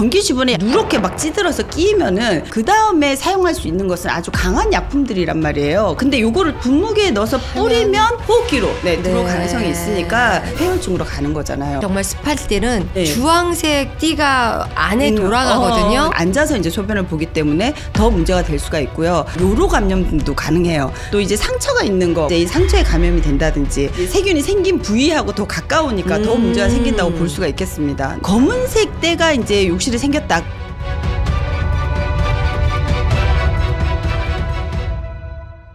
변기 주변에 누렇게 막 찌들어서 끼면은 그 다음에 사용할 수 있는 것은 아주 강한 약품들이란 말이에요. 근데 요거를 분무기에 넣어서 뿌리면 호흡기로 들어갈 가능성이 있으니까 폐혈증으로 가는 거잖아요. 정말 습할 때는 주황색 띠가 안에 돌아가거든요. 앉아서 이제 소변을 보기 때문에 더 문제가 될 수가 있고요. 요로 감염도 가능해요. 또 이제 상처가 있는 거, 이제 이 상처에 감염이 된다든지 세균이 생긴 부위하고 더 가까우니까 더 문제가 생긴다고 볼 수가 있겠습니다. 검은색 때가 이제 욕실에 생겼다.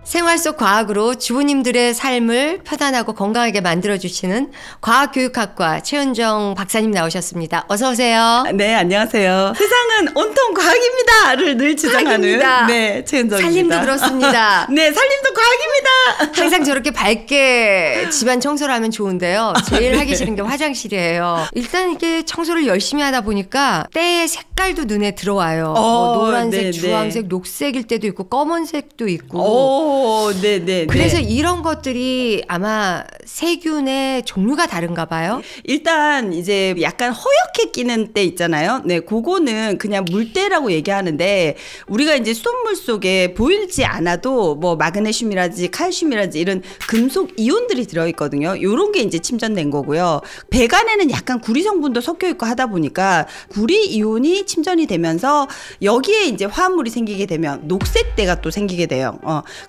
생활 속 과학으로 주부님들의 삶을 편안하고 건강하게 만들어주시는 과학교육학과 최은정 박사님 나오셨습니다. 어서 오세요. 네, 안녕하세요. 세상은 온통 과학입니다를 늘 주장하는 네, 최은정입니다. 살림도 그렇습니다. 네, 살림도 과학입니다. 항상 저렇게 밝게 집안 청소를 하면 좋은데요. 제일 하기 싫은 게 화장실이에요. 일단 이게 청소를 열심히 하다 보니까 때의 색깔도 눈에 들어와요. 노란색, 주황색, 녹색일 때도 있고 검은색도 있고 그래서 이런 것들이 아마 세균의 종류가 다른가 봐요. 일단 이제 약간 허옇게 끼는 때 있잖아요. 네, 그거는 그냥 물때라고 얘기하는데 우리가 이제 수돗물 속에 보이지 않아도 뭐 마그네슘이라든지 칼슘이라든지 이런 금속 이온들이 들어있거든요. 요런 게 이제 침전된 거고요. 배관에는 약간 구리 성분도 섞여 있고 하다 보니까 구리 이온이 침전이 되면서 여기에 이제 화합물이 생기게 되면 녹색때가 또 생기게 돼요.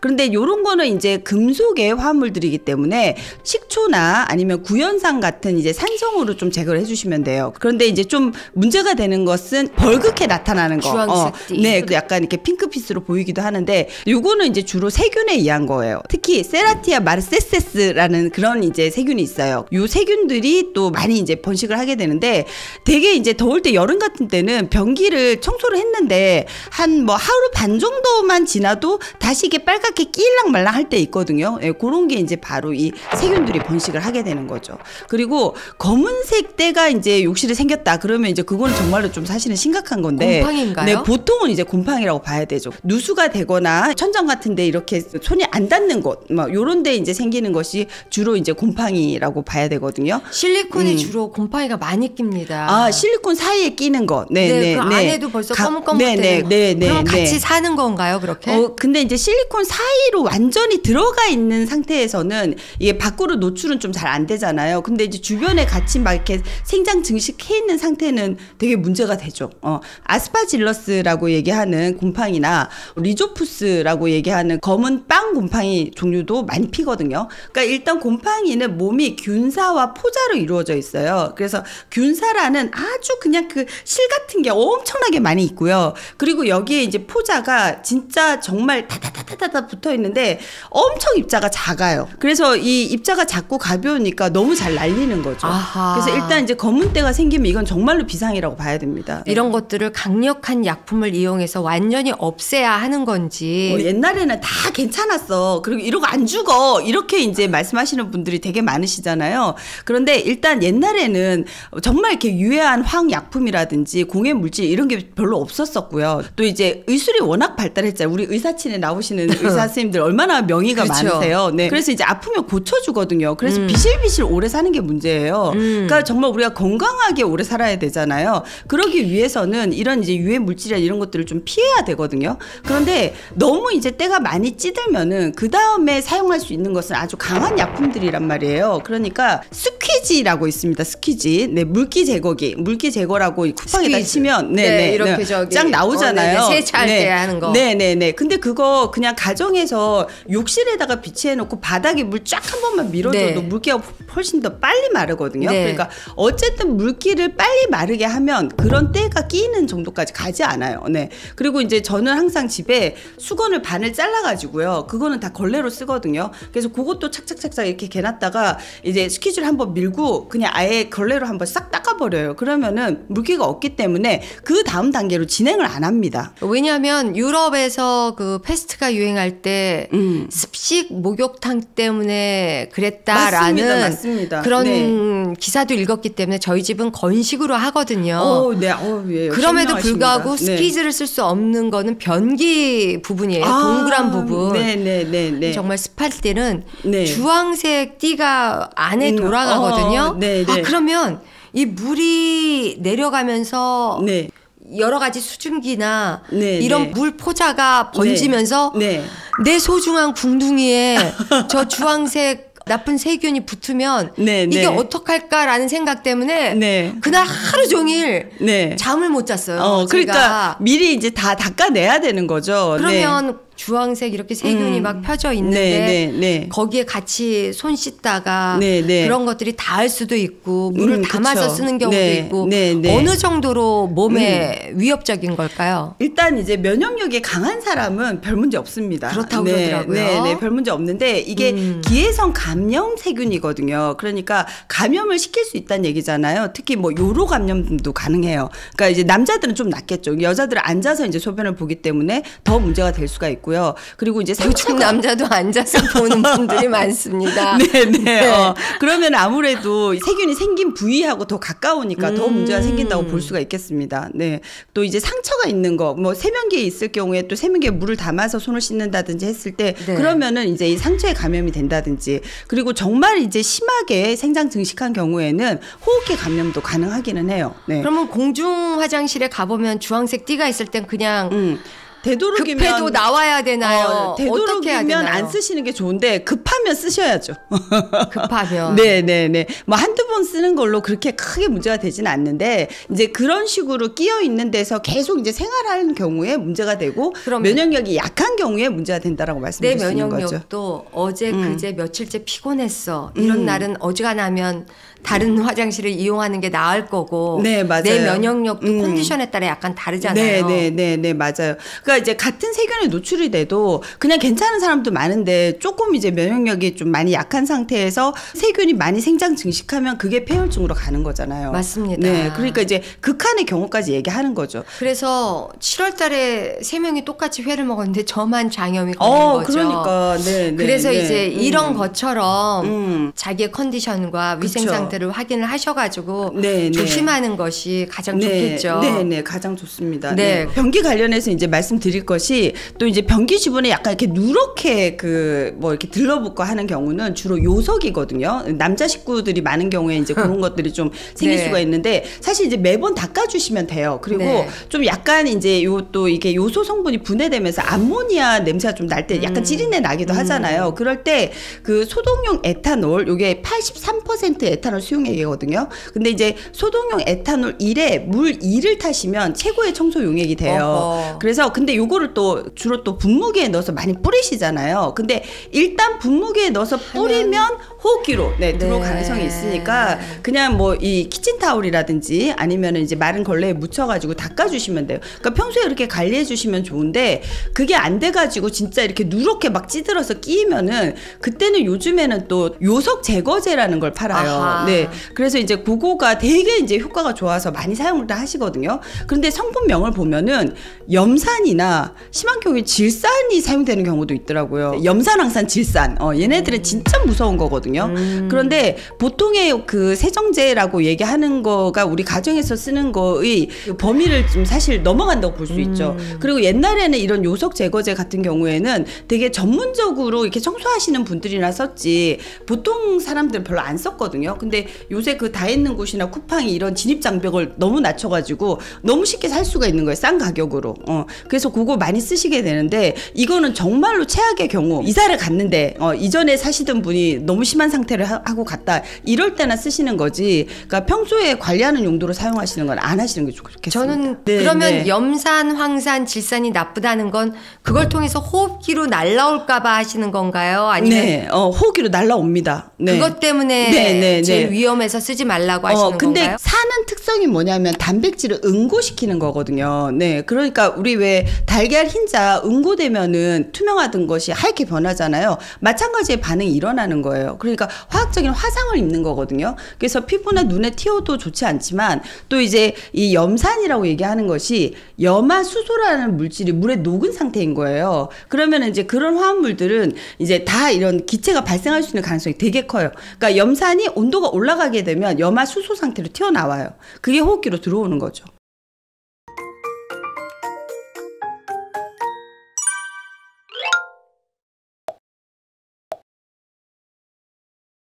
그런데 요런 거는 이제 금속의 화합물들이기 때문에 식초나 아니면 구연산 같은 이제 산성으로 좀 제거를 해주시면 돼요. 그런데 이제 좀 문제가 되는 것은 벌겋게 나타나는 거. 주황색띠. 네, 약간 이렇게 핑크빛으로 보이기도 하는데 요거는 이제 주로 세균에 의한 거예요. 특히 세라티아 마르세세스라는 그런 이제 세균이 있어요. 요 세균들이 또 많이 이제 번식을 하게 되는데 되게 이제 더울 때 여름 같은 때는 변기를 청소를 했는데 한 뭐 하루 반 정도만 지나도 다시 이게 빨갛게 끼일랑 말랑 할 때 있거든요. 예, 그런 게 이제 바로 이 세균들이 번식을 하게 되는 거죠. 그리고 검은색 때가 이제 욕실에 생겼다 그러면 이제 그거는 정말로 좀 사실은 심각한 건데. 곰팡이인가요? 네, 보통은 이제 곰팡이라고 봐야 되죠. 누수가 되거나 천장 같은데 이렇게 손이 안 닿는 곳, 뭐 요런 데 이제 생기는 것이 주로 이제 곰팡이라고 봐야 되거든요. 실리콘이 주로 곰팡이가 많이 낍니다. 실리콘 사이에 끼는 거. 그 안에도 벌써 검은검은되는 그럼 같이 사는 건가요, 그렇게? 근데 이제 실리콘 사이로 완전히 들어가 있는 상태에서는 이게 밖으로 노출은 좀 잘 안 되잖아요. 근데 이제 주변에 같이 막 이렇게 생장 증식해 있는 상태는 되게 문제가 되죠. 아스파질러스라고 얘기하는 곰팡이나 리조푸스라고 얘기하는 검은 빵 곰팡이 종류도 많이 피거든요. 그러니까 일단 곰팡이는 몸이 균사와 포자로 이루어져 있어요. 그래서 균사라는 아주 그냥 그 실 같은 게 엄청나게 많이 있고요. 그리고 여기에 이제 포자가 진짜 정말 다다다다다 붙어 있는데 엄청 입자가 작아요. 그래서 이 입자가 작고 가벼우니까 너무 잘 날리는 거죠. 그래서 일단 이제 검은 때가 생기면 이건 정말로 비상이라고 봐야 됩니다. 이런 것들을 강력한 약품을 이용해서 완전히 없애야 하는 건지. 옛날에는 다 괜찮았어. 그리고 이러고 안 죽어. 이렇게 이제 말씀하시는 분들이 되게 많으시잖아요. 그런데 일단 옛날에는 정말 이렇게 유해한 화학약품이라든지 공해 물질 이런 게 별로 없었었고요. 또 이제 의술이 워낙 발달했잖아요. 우리 의사친에 나오시는 의사 선생님들 얼마나 명의가 많으세요. 네. 그래서 이제 아프면 고쳐주거든요. 그래서 비실비실 오래 사는 게 문제예요. 그러니까 정말 우리가 건강하게 오래 살아야 되잖아요. 그러기 위해서는 이런 이제 유해 물질이나 이런 것들을 좀 피해야 되거든요. 그런데 너무 이제 때가 많이 찌들면은 그 다음에 사용할 수 있는 것은 아주 강한 약품들이란 말이에요. 그러니까 스퀴지라고 있습니다. 스퀴지. 네, 물기 제거기. 물기 제거라고 쿠팡에다 치면 이렇게 쫙 나오잖아요. 세차할 때 하는 거. 네네네. 근데 그거 그냥 가정에서 욕실에다가 비치해 놓고 바닥에 물 쫙 한 번만 밀어줘도 물기가 훨씬 더 빨리 마르거든요. 그러니까 어쨌든 물기를 빨리 마르게 하면 그런 때가 끼는 정도까지 가지 않아요. 네. 그리고 이제 저는 항상 집에 수건을 반을 잘라가지고요. 그거는 다 걸레로 쓰거든요. 그래서 그것도 착착착착 이렇게 개놨다가 이제 스퀴즈를 한번 밀고 그냥 아예 걸레로 한번 싹 닦아버려요. 그러면은 물기가 없기 때문에 그 다음 단계로 진행을 안 합니다. 왜냐하면 유럽에서 그 패스트가 유행할 때 습식 목욕탕 때문에 그랬다라는 맞습니다. 그런 기사도 읽었기 때문에 저희 집은 건식으로 하거든요. 그럼에도 불구하고 스퀴즈를 쓸 수 없는 거는 변기 부분이에요. 동그란 부분. 정말 습할 때는 주황색 띠가 안에 돌아가거든요. 그러면 이 물이 내려가면서 여러 가지 수증기나 네, 이런 네. 물 포자가 번지면서 네. 내 소중한 궁둥이에 저 주황색 나쁜 세균이 붙으면 네, 이게 네. 어떡할까라는 생각 때문에 네. 그날 하루 종일 네. 잠을 못 잤어요. 그러니까 제가. 미리 이제 다 닦아내야 되는 거죠. 그러면 주황색 이렇게 세균이 막 펴져 있는데 거기에 같이 손 씻다가 그런 것들이 닿을 수도 있고 물을 담아서 그쵸. 쓰는 경우도 있고 어느 정도로 몸에 위협적인 걸까요? 일단 이제 면역력이 강한 사람은 별 문제 없습니다. 그렇다고 그러더라고요. 네, 별 문제 없는데 이게 기회성 감염 세균이거든요. 그러니까 감염을 시킬 수 있다는 얘기잖아요. 특히 뭐 요로 감염도 가능해요. 그러니까 이제 남자들은 좀 낫겠죠. 여자들은 앉아서 이제 소변을 보기 때문에 더 문제가 될 수가 있고. 그리고 이제 요즘 남자도 앉아서 보는 분들이 많습니다. 네. 그러면 아무래도 세균이 생긴 부위하고 더 가까우니까 더 문제가 생긴다고 볼 수가 있겠습니다. 네. 또 이제 상처가 있는 거, 뭐 세면기에 있을 경우에 또 세면기에 물을 담아서 손을 씻는다든지 했을 때 그러면은 이제 이 상처에 감염이 된다든지 그리고 정말 이제 심하게 생장 증식한 경우에는 호흡기 감염도 가능하기는 해요. 네. 그러면 공중 화장실에 가보면 주황색 띠가 있을 땐 그냥 되도록이면 급해도 나와야 되나요? 어떻게 해야 되도록이면 되나요? 안 쓰시는 게 좋은데 급하면 쓰셔야죠. 급하면. 네네네. 뭐 한두 번 쓰는 걸로 그렇게 크게 문제가 되지는 않는데 이제 그런 식으로 끼어 있는 데서 계속 이제 생활하는 경우에 문제가 되고 면역력이 약한 경우에 문제가 된다라고 말씀드릴 수 있는 거죠. 내 면역력도 어제 그제 며칠째 피곤했어. 이런 날은 어지간하면 다른 화장실을 이용하는 게 나을 거고 네, 맞아요. 내 면역력도 컨디션에 따라 약간 다르잖아요. 네, 맞아요. 그러니까 이제 같은 세균에 노출이 돼도 그냥 괜찮은 사람도 많은데 조금 이제 면역력이 좀 많이 약한 상태에서 세균이 많이 생장 증식하면 그게 폐혈증으로 가는 거잖아요. 맞습니다. 네, 그러니까 이제 극한의 경우까지 얘기하는 거죠. 그래서 7월 달에 3명이 똑같이 회를 먹었는데 저만 장염이 걸린 거죠. 그러니까 그래서 이제 이런 것처럼 자기의 컨디션과 위생 상태를 확인을 하셔가지고 조심하는 것이 가장 좋겠죠. 네, 가장 좋습니다. 네. 변기 관련해서 이제 말씀드릴 것이 또 이제 변기 주변에 약간 이렇게 누렇게 그 뭐 이렇게 들러붙고 하는 경우는 주로 요석이거든요. 남자 식구들이 많은 경우에 이제 그런 것들이 좀 생길 수가 있는데 사실 이제 매번 닦아주시면 돼요. 그리고 좀 약간 이제 요 또 이게 요소 성분이 분해되면서 암모니아 냄새가 좀 날 때 약간 찌린내 나기도 하잖아요. 그럴 때 그 소독용 에탄올 요게 83% 에탄올 수용액이거든요. 근데 이제 소독용 에탄올 1에 물 2를 타시면 최고의 청소 용액이 돼요. 그래서 근데 요거를 또 주로 또 분무기에 넣어서 많이 뿌리시잖아요. 근데 일단 분무기에 넣어서 뿌리면 호흡기로 들어올 가능성이 있으니까 그냥 뭐 이 키친타올이라든지 아니면 이제 마른 걸레에 묻혀가지고 닦아주시면 돼요. 그러니까 평소에 그렇게 관리해 주시면 좋은데 그게 안 돼가지고 진짜 이렇게 누렇게 막 찌들어서 끼면은 그때는 요즘에는 또 요석 제거제라는 걸 팔아요. 아하. 네. 그래서 이제 그거가 되게 이제 효과가 좋아서 많이 사용을 다 하시거든요. 그런데 성분명을 보면은 염산이나 심한 경우에 질산이 사용되는 경우도 있더라고요. 염산황산 질산. 얘네들은 진짜 무서운 거거든요. 그런데 보통의 그 세정제라고 얘기하는 거가 우리 가정에서 쓰는 거의 범위를 좀 사실 넘어간다고 볼 수 있죠. 그리고 옛날에는 이런 요석 제거제 같은 경우에는 되게 전문적으로 이렇게 청소하시는 분들이나 썼지 보통 사람들은 별로 안 썼거든요. 근데 요새 그 다 있는 곳이나 쿠팡이 이런 진입 장벽을 너무 낮춰가지고 너무 쉽게 살 수가 있는 거예요. 싼 가격으로. 그래서 그거 많이 쓰시게 되는데 이거는 정말로 최악의 경우 이사를 갔는데 이전에 사시던 분이 너무 심한 상태를 하고 갔다 이럴 때나 쓰시는 거지. 그러니까 평소에 관리하는 용도로 사용하시는 건 안 하시는 게 좋겠습니다. 저는 그러면 염산, 황산, 질산이 나쁘다는 건 그걸 통해서 호흡기로 날라올까봐 하시는 건가요? 아니면 호흡기로 날라옵니다. 그것 때문에 제일 위험해서 쓰지 말라고 하시는 근데 건가요? 사는 특성이 뭐냐면 단백질을 응고시키는 거거든요. 네, 그러니까 우리 왜 달걀 흰자 응고되면은 투명하던 것이 하얗게 변하잖아요. 마찬가지의 반응이 일어나는 거예요. 그러니까 화학적인 화상을 입는 거거든요. 그래서 피부나 눈에 튀어도 좋지 않지만 또 이제 이 염산이라고 얘기하는 것이 염화수소라는 물질이 물에 녹은 상태인 거예요. 그러면 이제 그런 화합물들은 이제 다 이런 기체가 발생할 수 있는 가능성이 되게 커요. 그러니까 염산이 온도가 올라가게 되면 염화수소 상태로 튀어나와요. 그게 호흡기로 들어오는 거죠.